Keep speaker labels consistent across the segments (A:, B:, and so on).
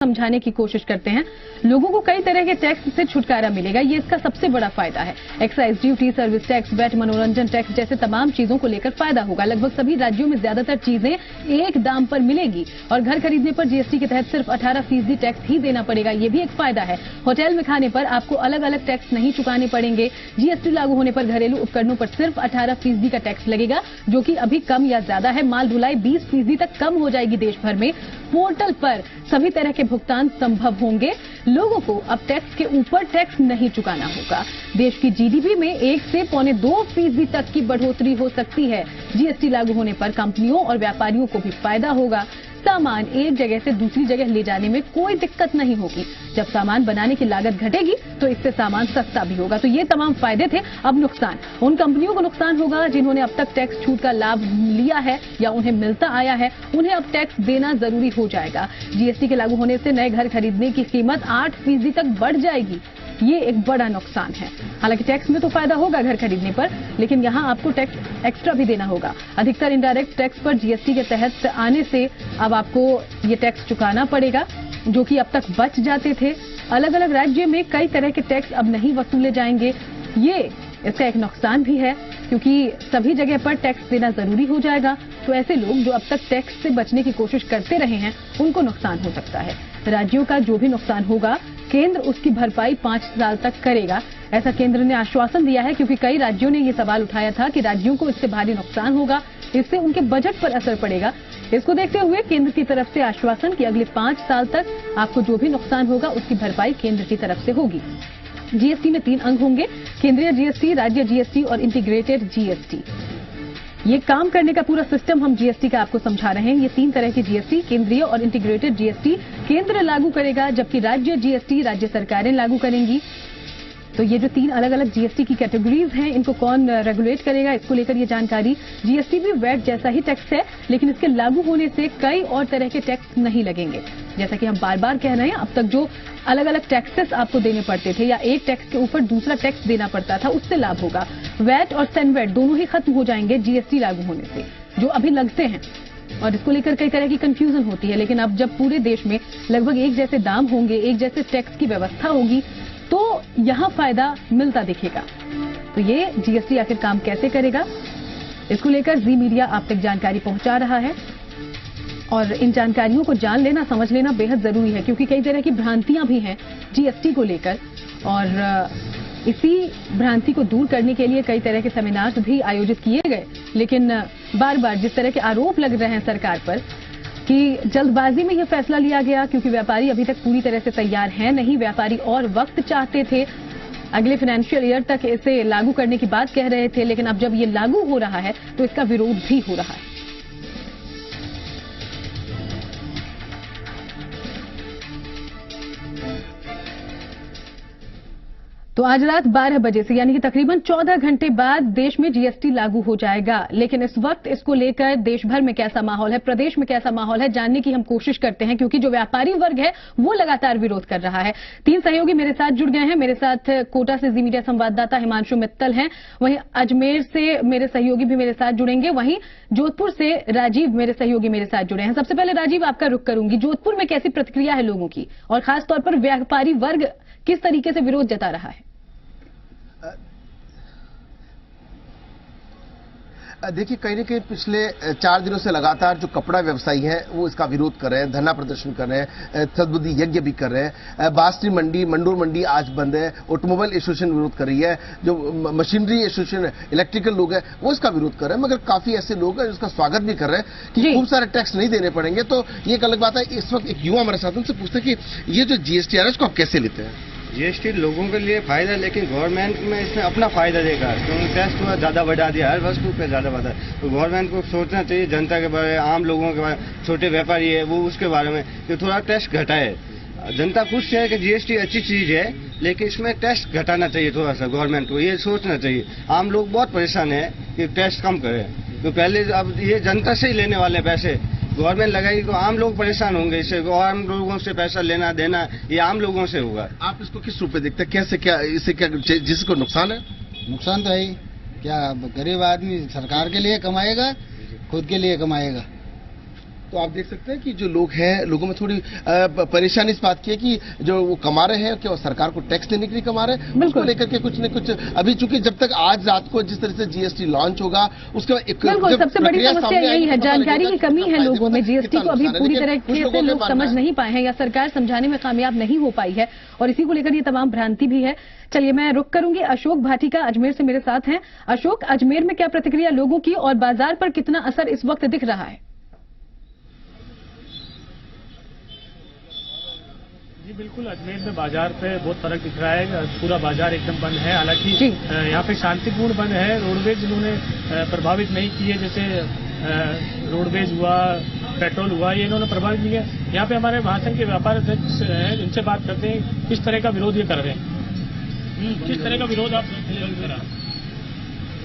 A: समझाने की कोशिश करते हैं। लोगों को कई तरह के टैक्स से छुटकारा मिलेगा, ये इसका सबसे बड़ा फायदा है। Excise duty, service tax, VAT, मनोरंजन टैक्स जैसे तमाम चीजों को लेकर फायदा होगा। लगभग सभी राज्यों में ज्यादातर चीजें एक दाम पर मिलेगी और घर खरीदने पर जीएसटी के तहत सिर्फ 18% टैक्स ही देना पड़ेगा, ये भी एक फायदा है। होटल में खाने पर आपको अलग अलग टैक्स नहीं चुकाने पड़ेंगे। जीएसटी लागू होने पर घरेलू उपकरणों पर सिर्फ 18% का टैक्स लगेगा, जो कि अभी कम या ज्यादा है। माल ढुलाई 20% तक कम हो जाएगी देश भर में। पोर्टल पर सभी तरह के भुगतान संभव होंगे। लोगों को अब टैक्स के ऊपर टैक्स नहीं चुकाना होगा। देश की जीडीपी में 1 से 1.25% तक की बढ़ोतरी हो सकती है। जीएसटी लागू होने पर कंपनियों और व्यापारियों को भी फायदा होगा। सामान एक जगह से दूसरी जगह ले जाने में कोई दिक्कत नहीं होगी। जब सामान बनाने की लागत घटेगी तो इससे सामान सस्ता भी होगा। तो ये तमाम फायदे थे। अब नुकसान, उन कंपनियों को नुकसान होगा जिन्होंने अब तक टैक्स छूट का लाभ लिया है या उन्हें मिलता आया है, उन्हें अब टैक्स देना जरूरी हो जाएगा। जीएसटी के लागू होने से नए घर खरीदने की कीमत 8% तक बढ़ जाएगी। ये एक बड़ा नुकसान है। हालांकि टैक्स में तो फायदा होगा घर खरीदने पर, लेकिन यहां आपको टैक्स एक्स्ट्रा भी देना होगा। अधिकतर इनडायरेक्ट टैक्स पर जीएसटी के तहत आने से अब आपको ये टैक्स चुकाना पड़ेगा, जो कि अब तक बच जाते थे। अलग अलग राज्य में कई तरह के टैक्स अब नहीं वसूले जाएंगे। ये इसका एक नुकसान भी है, क्योंकि सभी जगह पर टैक्स देना जरूरी हो जाएगा। तो ऐसे लोग जो अब तक टैक्स से बचने की कोशिश करते रहे हैं, उनको नुकसान हो सकता है। राज्यों का जो भी नुकसान होगा, केंद्र उसकी भरपाई 5 साल तक करेगा, ऐसा केंद्र ने आश्वासन दिया है। क्योंकि कई राज्यों ने ये सवाल उठाया था कि राज्यों को इससे भारी नुकसान होगा, इससे उनके बजट पर असर पड़ेगा। इसको देखते हुए केंद्र की तरफ से आश्वासन कि अगले 5 साल तक आपको जो भी नुकसान होगा उसकी भरपाई केंद्र की तरफ से होगी। जीएसटी में 3 अंग होंगे: केंद्रीय जीएसटी, राज्य जीएसटी और इंटीग्रेटेड जीएसटी। ये काम करने का पूरा सिस्टम हम जीएसटी का आपको समझा रहे हैं। ये 3 तरह की जीएसटी, केंद्रीय और इंटीग्रेटेड जीएसटी केंद्र लागू करेगा, जबकि राज्य जीएसटी राज्य सरकारें लागू करेंगी। तो ये जो 3 अलग अलग जीएसटी की कैटेगरीज हैं, इनको कौन रेगुलेट करेगा, इसको लेकर ये जानकारी। जीएसटी भी वैट जैसा ही टैक्स है, लेकिन इसके लागू होने से कई और तरह के टैक्स नहीं लगेंगे। जैसा कि हम बार बार कह रहे हैं, अब तक जो अलग अलग टैक्सेस आपको देने पड़ते थे या एक टैक्स के ऊपर दूसरा टैक्स देना पड़ता था, उससे लाभ होगा। वैट और सेनवैट दोनों ही खत्म हो जाएंगे जीएसटी लागू होने से, जो अभी लगते हैं। और इसको लेकर कई तरह की कंफ्यूजन होती है, लेकिन अब जब पूरे देश में लगभग एक जैसे दाम होंगे, एक जैसे टैक्स की व्यवस्था होगी, तो यहां फायदा मिलता दिखेगा। तो ये जीएसटी आखिर काम कैसे करेगा, इसको लेकर जी मीडिया आप तक जानकारी पहुंचा रहा है। और इन जानकारियों को जान लेना, समझ लेना बेहद जरूरी है, क्योंकि कई तरह की भ्रांतियां भी हैं जीएसटी को लेकर। और इसी भ्रांति को दूर करने के लिए कई तरह के सेमिनार्स भी आयोजित किए गए। लेकिन बार बार जिस तरह के आरोप लग रहे हैं सरकार पर कि जल्दबाजी में यह फैसला लिया गया, क्योंकि व्यापारी अभी तक पूरी तरह से तैयार हैं नहीं। व्यापारी और वक्त चाहते थे, अगले फाइनेंशियल ईयर तक इसे लागू करने की बात कह रहे थे, लेकिन अब जब ये लागू हो रहा है तो इसका विरोध भी हो रहा है। तो आज रात 12 बजे से, यानी कि तकरीबन 14 घंटे बाद देश में जीएसटी लागू हो जाएगा। लेकिन इस वक्त इसको लेकर देश भर में कैसा माहौल है, प्रदेश में कैसा माहौल है, जानने की हम कोशिश करते हैं, क्योंकि जो व्यापारी वर्ग है वो लगातार विरोध कर रहा है। 3 सहयोगी मेरे साथ जुड़ गए हैं। मेरे साथ कोटा से जी मीडिया संवाददाता हिमांशु मित्तल हैं, वहीं अजमेर से मेरे सहयोगी भी मेरे साथ जुड़ेंगे, वहीं जोधपुर से राजीव मेरे सहयोगी मेरे साथ जुड़े हैं। सबसे पहले राजीव, आपका रुख करूंगी, जोधपुर में कैसी प्रतिक्रिया है लोगों की, और खासतौर पर व्यापारी वर्ग किस तरीके से विरोध जता रहा है?
B: देखिए, कहीं न कहीं पिछले 4 दिनों से लगातार जो कपड़ा व्यवसायी है वो इसका विरोध कर रहे हैं, धरना प्रदर्शन कर रहे हैं, सद्बुद्धि यज्ञ भी कर रहे हैं। बास्त्री मंडी, मंडोर मंडी आज बंद है। ऑटोमोबाइल एसोसिएशन विरोध कर रही है, जो मशीनरी एसोसिएशन, इलेक्ट्रिकल लोग हैं वो इसका विरोध कर रहे हैं। मगर काफी ऐसे लोग हैं जिसका स्वागत भी कर रहे हैं कि खूब सारे टैक्स नहीं देने पड़ेंगे। तो ये एक अलग बात है। इस वक्त एक युवा हमारे साथ, उनसे पूछते हैं कि ये जो जीएसटी आ रहा है इसको आप कैसे लेते हैं?
C: जीएसटी लोगों के लिए फायदा, लेकिन गवर्नमेंट में इसने अपना फायदा देखा, क्योंकि टैक्स थोड़ा ज्यादा बढ़ा दिया, हर वस्तु पे ज्यादा बढ़ा। तो गवर्नमेंट को सोचना चाहिए जनता के बारे में, आम लोगों के बारे में, छोटे व्यापारी है वो उसके बारे में, कि थोड़ा टैक्स घटाए। जनता खुश है कि जीएसटी अच्छी चीज है, लेकिन इसमें टैक्स घटाना चाहिए थोड़ा सा। गवर्नमेंट को ये सोचना चाहिए। आम लोग बहुत परेशान है कि टैक्स कम करे, तो पहले अब ये जनता से ही लेने वाले पैसे गवर्नमेंट लगाएगी तो आम लोग परेशान होंगे इससे। आम लोगों से पैसा लेना देना ये आम लोगों से होगा।
B: आप इसको किस रूप में देखते हैं, कैसे, क्या इससे क्या जिसको नुकसान है?
D: नुकसान तो है ही। क्या गरीब आदमी सरकार के लिए कमाएगा, खुद के लिए कमाएगा?
B: तो आप देख सकते हैं कि जो लोग हैं, लोगों में थोड़ी परेशानी इस बात की है कि जो वो कमा रहे हैं क्या वो सरकार को टैक्स देने के लिए कमा रहे हैं, उसको लेकर के कुछ न कुछ अभी, चूंकि जब तक आज रात को जिस तरह से जीएसटी लॉन्च होगा उसके बाद
A: बिल्कुल सबसे बड़ी समस्या यही है, जानकारी की कमी है लोगों में। जीएसटी को अभी पूरी तरह से लोग समझ नहीं पाए हैं या सरकार समझाने में कामयाब नहीं हो पाई है, और इसी को लेकर ये तमाम भ्रांति भी है। चलिए मैं रुक करूंगी, अशोक भाटिका अजमेर से मेरे साथ हैं। अशोक, अजमेर में क्या प्रतिक्रिया लोगों की और बाजार पर कितना असर इस वक्त दिख रहा है?
D: जी बिल्कुल, अजमेर में बाजार पे बहुत फर्क दिख रहा है। पूरा बाजार एकदम बंद है, हालांकि यहाँ पे शांतिपूर्ण बंद है। रोडवेज इन्होंने प्रभावित नहीं किए, जैसे रोडवेज हुआ, पेट्रोल हुआ, ये इन्होंने प्रभावित नहीं किया। यहाँ पे हमारे महासंघ के व्यापार अध्यक्ष हैं, इनसे बात करते हैं किस तरह का विरोध ये कर रहे हैं। किस तरह का विरोध आप करा?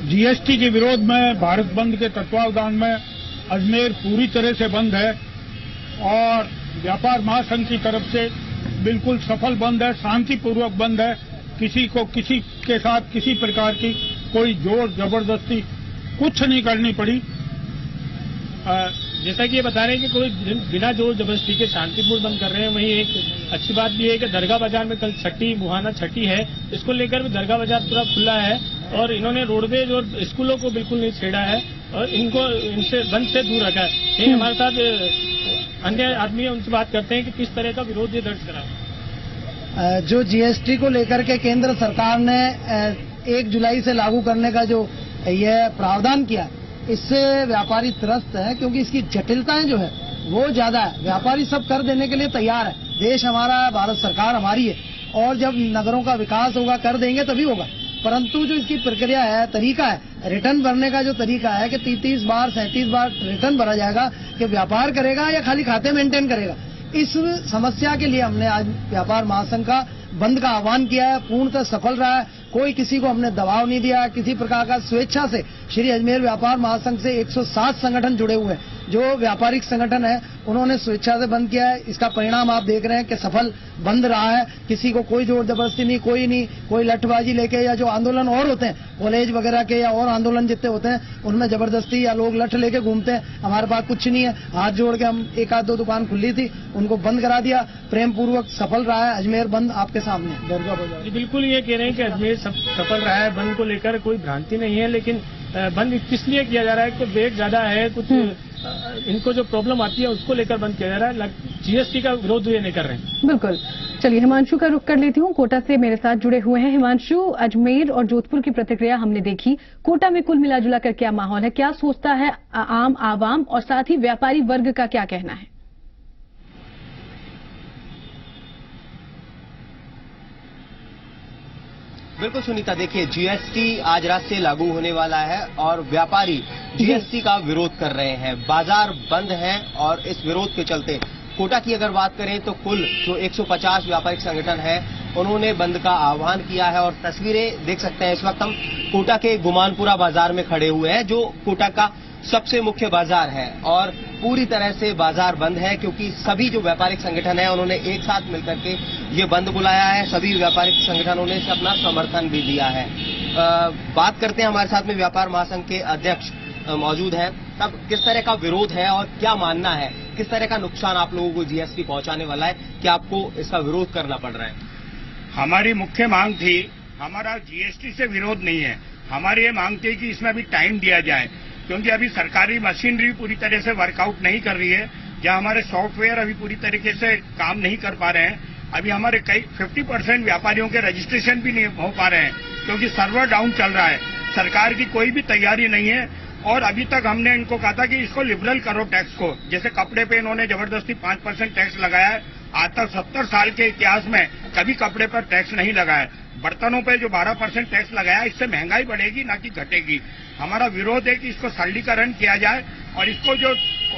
E: जीएसटी के विरोध में भारत बंद के तत्वावधान में अजमेर पूरी तरह से बंद है और व्यापार महासंघ की तरफ से बिल्कुल सफल बंद है, शांतिपूर्वक बंद है। किसी को किसी के साथ किसी प्रकार की कोई जोर जबरदस्ती कुछ नहीं करनी पड़ी।
D: जैसा कि ये बता रहे हैं कि कोई बिना जोर जबरदस्ती के शांतिपूर्ण बंद कर रहे हैं। वहीं एक अच्छी बात ये है कि दरगाह बाजार में कल छठी मुहाना छठी है, इसको लेकर भी दरगाह बाजार पूरा खुला है और इन्होंने रोडवेज और स्कूलों को बिल्कुल नहीं छेड़ा है और इनको इनसे बंद से दूर रखा है। यही हमारे साथ अन्य आदमी है, उनसे बात करते हैं कि किस तरह का विरोध ये दर्ज करा।
F: जो जीएसटी को लेकर के केंद्र सरकार ने 1 जुलाई से लागू करने का जो ये प्रावधान किया, इससे व्यापारी त्रस्त है, क्योंकि इसकी जटिलताएं जो है वो ज्यादा है। व्यापारी सब कर देने के लिए तैयार है, देश हमारा है, भारत सरकार हमारी है और जब नगरों का विकास होगा कर देंगे तभी होगा। परंतु जो इसकी प्रक्रिया है, तरीका है, रिटर्न भरने का जो तरीका है कि 33 बार 37 बार रिटर्न भरा जाएगा, कि व्यापार करेगा या खाली खाते मेंटेन करेगा। इस समस्या के लिए हमने आज व्यापार महासंघ का बंद का आह्वान किया है, पूर्णतः सफल रहा है। कोई किसी को हमने दबाव नहीं दिया, किसी प्रकार का स्वेच्छा से श्री अजमेर व्यापार महासंघ से 107 संगठन जुड़े हुए हैं, जो व्यापारिक संगठन है उन्होंने स्वेच्छा से बंद किया है। इसका परिणाम आप देख रहे हैं कि सफल बंद रहा है। किसी को कोई जोर जबरदस्ती नहीं, कोई लठबाजी लेके, या जो आंदोलन और होते हैं कॉलेज वगैरह के या और आंदोलन जितने होते हैं उनमें जबरदस्ती या लोग लठ लेके घूमते हैं। हमारे पास कुछ नहीं है, हाथ जोड़ के हम 1-2 दुकान खुली थी उनको बंद करा दिया, प्रेम पूर्वक सफल रहा है अजमेर बंद आपके सामने। दरगाह बाजार
D: बिल्कुल ये कह रहे हैं कि अजमेर सफल रहा है, बंद को लेकर कोई भ्रांति नहीं है। लेकिन बंद किस लिए किया जा रहा है कि वेट ज्यादा है, कुछ इनको जो प्रॉब्लम आती है उसको लेकर बंद किया जा रहा है। जीएसटी का विरोध ये नहीं कर रहे हैं।
A: बिल्कुल। चलिए हिमांशु का रुख कर लेती हूँ, कोटा से मेरे साथ जुड़े हुए हैं। हिमांशु, अजमेर और जोधपुर की प्रतिक्रिया हमने देखी, कोटा में कुल मिलाजुला कर क्या माहौल है, क्या सोचता है आम आवाम और साथ ही व्यापारी वर्ग का क्या कहना है?
G: बिल्कुल सुनीता, देखिए जीएसटी आज रात से लागू होने वाला है और व्यापारी जीएसटी का विरोध कर रहे हैं। बाजार बंद है और इस विरोध के चलते कोटा की अगर बात करें तो कुल जो 150 व्यापारिक संगठन है उन्होंने बंद का आह्वान किया है। और तस्वीरें देख सकते हैं, इस वक्त हम कोटा के गुमानपुरा बाजार में खड़े हुए हैं, जो कोटा का सबसे मुख्य बाजार है और पूरी तरह से बाजार बंद है, क्योंकि सभी जो व्यापारिक संगठन है उन्होंने एक साथ मिलकर के ये बंद बुलाया है। सभी व्यापारिक संगठनों ने अपना समर्थन भी दिया है। बात करते हैं, हमारे साथ में व्यापार महासंघ के अध्यक्ष मौजूद हैं। तब किस तरह का विरोध है और क्या मानना है, किस तरह का नुकसान आप लोगों को जीएसटी पहुंचाने वाला है, क्या आपको इसका विरोध करना पड़ रहा है?
E: हमारी मुख्य मांग थी, हमारा जीएसटी से विरोध नहीं है, हमारी ये मांग थी कि इसमें अभी टाइम दिया जाए, क्योंकि अभी सरकारी मशीनरी पूरी तरह से वर्कआउट नहीं कर रही है, जहां हमारे सॉफ्टवेयर अभी पूरी तरीके से काम नहीं कर पा रहे हैं। अभी हमारे कई 50% व्यापारियों के रजिस्ट्रेशन भी नहीं हो पा रहे हैं, क्योंकि सर्वर डाउन चल रहा है। सरकार की कोई भी तैयारी नहीं है और अभी तक हमने इनको कहा था कि इसको लिबरल करो टैक्स को। जैसे कपड़े पे इन्होंने जबरदस्ती 5% टैक्स लगाया है, आज तक 70 साल के इतिहास में कभी कपड़े पर टैक्स नहीं लगाया। बर्तनों पे जो 12% टैक्स लगाया, इससे महंगाई बढ़ेगी ना कि घटेगी। हमारा विरोध है कि इसको सरलीकरण किया जाए और इसको जो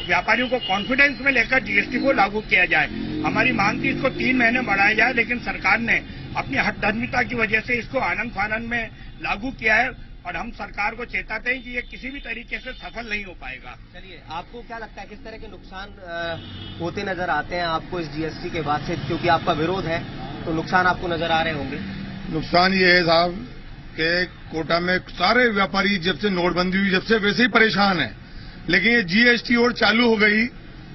E: व्यापारियों को कॉन्फिडेंस में लेकर जीएसटी को लागू किया जाए। हमारी मांग थी इसको 3 महीने बढ़ाया जाए, लेकिन सरकार ने अपनी हठधर्मिता की वजह से इसको आनंद फानंद में लागू किया है और हम सरकार को चेताते हैं कि ये किसी भी तरीके से सफल नहीं हो पाएगा।
G: चलिए, आपको क्या लगता है किस तरह के नुकसान होते नजर आते हैं आपको इस जीएसटी के बाद से, क्योंकि आपका विरोध है तो नुकसान आपको नजर आ रहे होंगे?
H: नुकसान ये है साहब कि कोटा में सारे व्यापारी जब से नोटबंदी हुई जब से वैसे ही परेशान है, लेकिन ये जीएसटी और चालू हो गई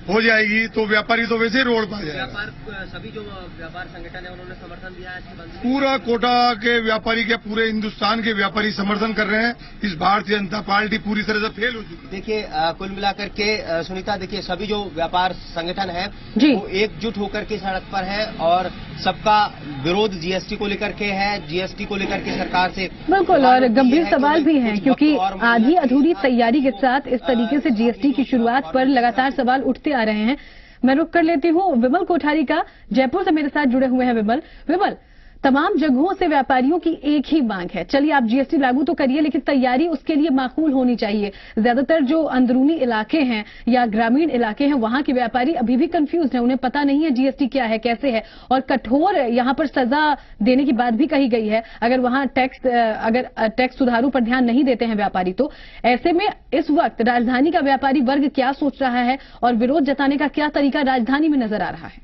H: हो जाएगी तो व्यापारी तो वैसे ही रोड पर आ जाएगा।
G: व्यापार सभी जो व्यापार संगठन है उन्होंने समर्थन दिया है इसके बंद में?
H: पूरा कोटा के व्यापारी के पूरे हिंदुस्तान के व्यापारी समर्थन कर रहे हैं। इस भारतीय जनता पार्टी पूरी तरह से फेल हो चुकी है।
G: देखिए कुल मिलाकर के सुनीता, देखिए सभी जो व्यापार संगठन है
A: जी।
G: वो एकजुट होकर के सड़क पर है और सबका विरोध जीएसटी को लेकर के है। जीएसटी को लेकर के सरकार से
A: बिल्कुल, और गंभीर सवाल भी हैं क्योंकि आधी अधूरी तैयारी के साथ इस तरीके से जीएसटी की शुरुआत पर लगातार सवाल उठते आ रहे हैं। मैं रुक कर लेती हूँ विमल कोठारी का, जयपुर से मेरे साथ जुड़े हुए हैं विमल, तमाम जगहों से व्यापारियों की एक ही मांग है, चलिए आप जीएसटी लागू तो करिए लेकिन तैयारी उसके लिए माकूल होनी चाहिए। ज्यादातर जो अंदरूनी इलाके हैं या ग्रामीण इलाके हैं वहां के व्यापारी अभी भी कंफ्यूज हैं, उन्हें पता नहीं है जीएसटी क्या है, कैसे है, और कठोर यहां पर सजा देने की बात भी कही गई है अगर वहां टैक्स सुधारों पर ध्यान नहीं देते हैं व्यापारी। तो ऐसे में इस वक्त राजधानी का व्यापारी वर्ग क्या सोच रहा है और विरोध जताने का क्या तरीका राजधानी में नजर आ रहा है?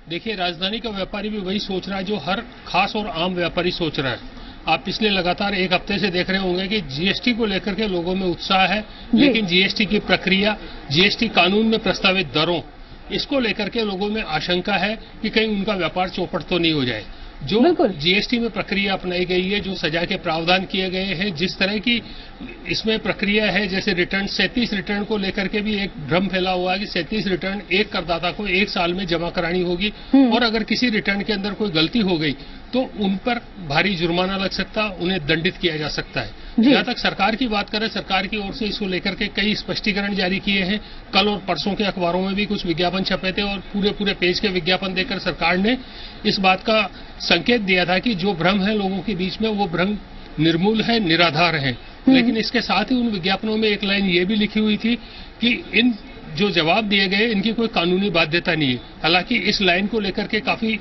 I: देखिए, राजधानी का व्यापारी भी वही सोच रहा है जो हर खास और आम व्यापारी सोच रहा है। आप पिछले लगातार एक हफ्ते से देख रहे होंगे कि जीएसटी को लेकर के लोगों में उत्साह है, लेकिन जीएसटी की प्रक्रिया, जीएसटी कानून में प्रस्तावित दरों, इसको लेकर के लोगों में आशंका है कि कहीं उनका व्यापार चौपट तो नहीं हो जाए। जो जीएसटी में प्रक्रिया अपनाई गई है, जो सजा के प्रावधान किए गए हैं, जिस तरह की इसमें प्रक्रिया है, जैसे रिटर्न 37 रिटर्न को लेकर के भी एक भ्रम फैला हुआ है कि 37 रिटर्न एक करदाता को 1 साल में जमा करानी होगी और अगर किसी रिटर्न के अंदर कोई गलती हो गई तो उन पर भारी जुर्माना लग सकता, उन्हें दंडित किया जा सकता है। जहां तक सरकार की बात करें, सरकार की ओर से इसको लेकर के कई स्पष्टीकरण जारी किए हैं। कल और परसों के अखबारों में भी कुछ विज्ञापन छपे थे और पूरे पेज के विज्ञापन देकर सरकार ने इस बात का संकेत दिया था कि जो भ्रम है लोगों के बीच में वो भ्रम निर्मूल है, निराधार है। लेकिन इसके साथ ही उन विज्ञापनों में एक लाइन ये भी लिखी हुई थी कि इन जो जवाब दिए गए इनकी कोई कानूनी बाध्यता नहीं है। हालांकि इस लाइन को लेकर के काफी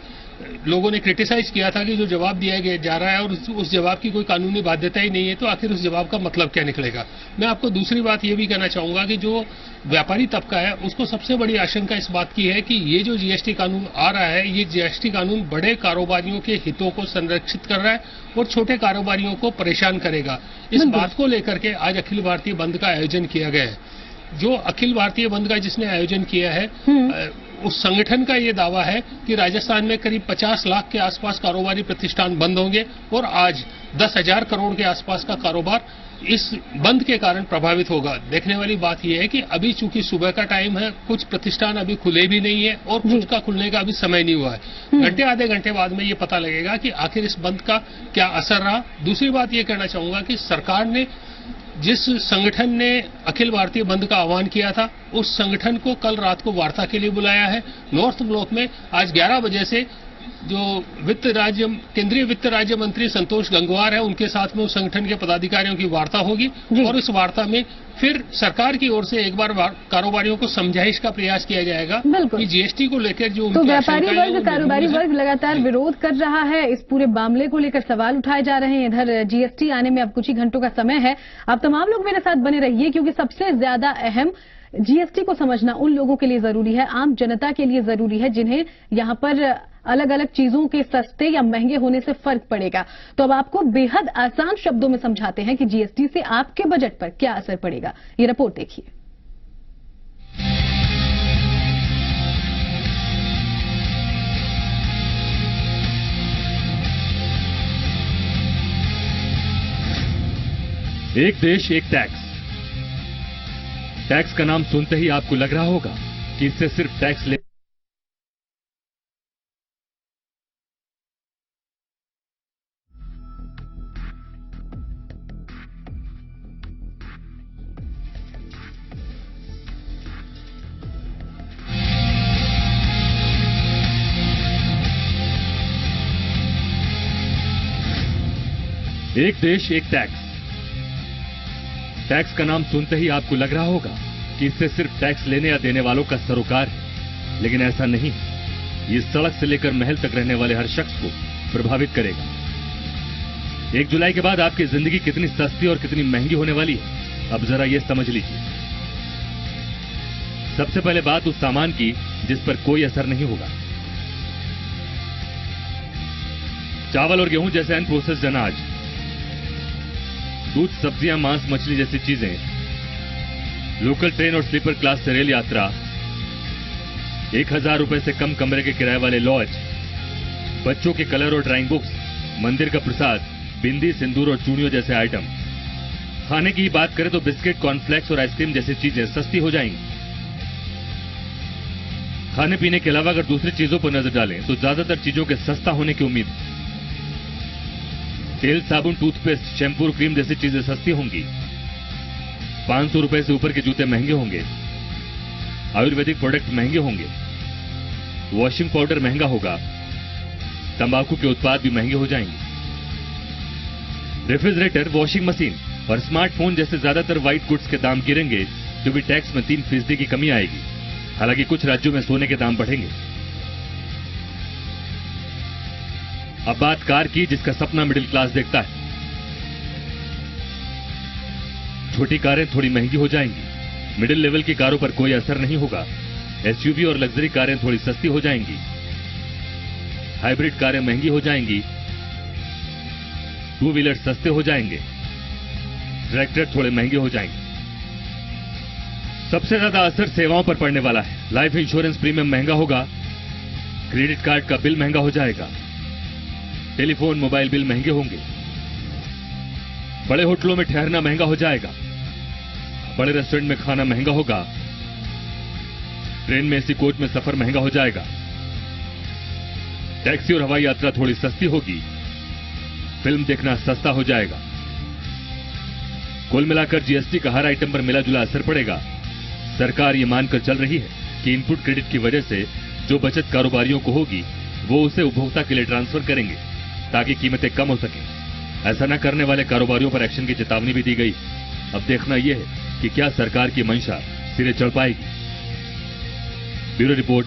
I: लोगों ने क्रिटिसाइज किया था कि जो जवाब दिया गया जा रहा है और उस जवाब की कोई कानूनी बाध्यता ही नहीं है, तो आखिर उस जवाब का मतलब क्या निकलेगा। मैं आपको दूसरी बात ये भी कहना चाहूंगा कि जो व्यापारी तबका है उसको सबसे बड़ी आशंका इस बात की है कि ये जो जीएसटी कानून आ रहा है, ये जीएसटी कानून बड़े कारोबारियों के हितों को संरक्षित कर रहा है और छोटे कारोबारियों को परेशान करेगा। इस बात को लेकर के आज अखिल भारतीय बंद का आयोजन किया गया है। जो अखिल भारतीय बंद का जिसने आयोजन किया है, उस संगठन का ये दावा है कि राजस्थान में करीब 50 लाख के आसपास कारोबारी प्रतिष्ठान बंद होंगे और आज 10,000 करोड़ के आसपास का कारोबार इस बंद के कारण प्रभावित होगा। देखने वाली बात यह है कि अभी चूंकि सुबह का टाइम है, कुछ प्रतिष्ठान अभी खुले भी नहीं है और कुछ का खुलने का अभी समय नहीं हुआ है। घंटे आधे घंटे बाद में ये पता लगेगा कि आखिर इस बंद का क्या असर रहा। दूसरी बात ये कहना चाहूंगा कि सरकार ने जिस संगठन ने अखिल भारतीय बंद का आह्वान किया था, उस संगठन को कल रात को वार्ता के लिए बुलाया है। नॉर्थ ब्लॉक में आज 11 बजे से जो केंद्रीय वित्त राज्य मंत्री संतोष गंगवार है, उनके साथ में उस संगठन के पदाधिकारियों की वार्ता होगी और इस वार्ता में फिर सरकार की ओर से एक बार कारोबारियों को समझाइश का प्रयास किया जाएगा कि जीएसटी को लेकर जो
A: तो व्यापारी वर्ग, कारोबारी वर्ग लगातार विरोध कर रहा है। इस पूरे मामले को लेकर सवाल उठाए जा रहे हैं। इधर जीएसटी आने में अब कुछ ही घंटों का समय है। आप तमाम लोग मेरे साथ बने रहिए क्योंकि सबसे ज्यादा अहम जीएसटी को समझना उन लोगों के लिए जरूरी है, आम जनता के लिए जरूरी है जिन्हें यहाँ पर अलग अलग चीजों के सस्ते या महंगे होने से फर्क पड़ेगा। तो अब आपको बेहद आसान शब्दों में समझाते हैं कि जीएसटी से आपके बजट पर क्या असर पड़ेगा। ये रिपोर्ट देखिए।
J: एक देश एक टैक्स। टैक्स का नाम सुनते ही आपको लग रहा होगा कि इससे सिर्फ टैक्स ले एक देश एक टैक्स। टैक्स का नाम सुनते ही आपको लग रहा होगा कि इससे सिर्फ टैक्स लेने या देने वालों का सरोकार है, लेकिन ऐसा नहीं। ये सड़क से लेकर महल तक रहने वाले हर शख्स को प्रभावित करेगा। 1 जुलाई के बाद आपकी जिंदगी कितनी सस्ती और कितनी महंगी होने वाली है, अब जरा ये समझ लीजिए। सबसे पहले बात उस सामान की जिस पर कोई असर नहीं होगा। चावल और गेहूं जैसे अनप्रोसेस्ड अनाज, दूध, सब्जियां, मांस, मछली जैसी चीजें लोकल ट्रेन और स्लीपर क्लास से रेल यात्रा, 1000 रुपए से कम कमरे के किराए वाले लॉज, बच्चों के कलर और ड्राइंग बुक्स, मंदिर का प्रसाद, बिंदी, सिंदूर और चूड़ियों जैसे आइटम। खाने की बात करें तो बिस्किट, कॉर्नफ्लेक्स और आइसक्रीम जैसी चीजें सस्ती हो जाएंगी। खाने पीने के अलावा अगर दूसरी चीजों पर नजर डालें तो ज्यादातर चीजों के सस्ता होने की उम्मीद है। तेल, साबुन, टूथपेस्ट, शैम्पू, क्रीम जैसी चीजें सस्ती होंगी। 500 रुपए से ऊपर के जूते महंगे होंगे। आयुर्वेदिक प्रोडक्ट महंगे होंगे। वॉशिंग पाउडर महंगा होगा। तंबाकू के उत्पाद भी महंगे हो जाएंगे। रेफ्रिजरेटर, वॉशिंग मशीन और स्मार्टफोन जैसे ज्यादातर व्हाइट गुड्स के दाम गिरेंगे, जो भी टैक्स में 3% की कमी आएगी। हालांकि कुछ राज्यों में सोने के दाम बढ़ेंगे। अब बात कार की, जिसका सपना मिडिल क्लास देखता है। छोटी कारें थोड़ी महंगी हो जाएंगी। मिडिल लेवल की कारों पर कोई असर नहीं होगा। एसयूवी और लग्जरी कारें थोड़ी सस्ती हो जाएंगी। हाइब्रिड कारें महंगी हो जाएंगी। टू व्हीलर सस्ते हो जाएंगे। ट्रैक्टर थोड़े महंगे हो जाएंगे। सबसे ज्यादा असर सेवाओं पर पड़ने वाला है। लाइफ इंश्योरेंस प्रीमियम महंगा होगा। क्रेडिट कार्ड का बिल महंगा हो जाएगा। टेलीफोन, मोबाइल बिल महंगे होंगे। बड़े होटलों में ठहरना महंगा हो जाएगा। बड़े रेस्टोरेंट में खाना महंगा होगा। ट्रेन में एसी कोच में सफर महंगा हो जाएगा। टैक्सी और हवाई यात्रा थोड़ी सस्ती होगी। फिल्म देखना सस्ता हो जाएगा। कुल मिलाकर जीएसटी का हर आइटम पर मिला जुला असर पड़ेगा। सरकार ये मानकर चल रही है कि इनपुट क्रेडिट की वजह से जो बचत कारोबारियों को होगी वो उसे उपभोक्ता के लिए ट्रांसफर करेंगे ताकि कीमतें कम हो सकें। ऐसा न करने वाले कारोबारियों पर एक्शन की चेतावनी भी दी गई। अब देखना यह है कि क्या सरकार की मंशा सिरे चढ़ पाएगी। Bureau report,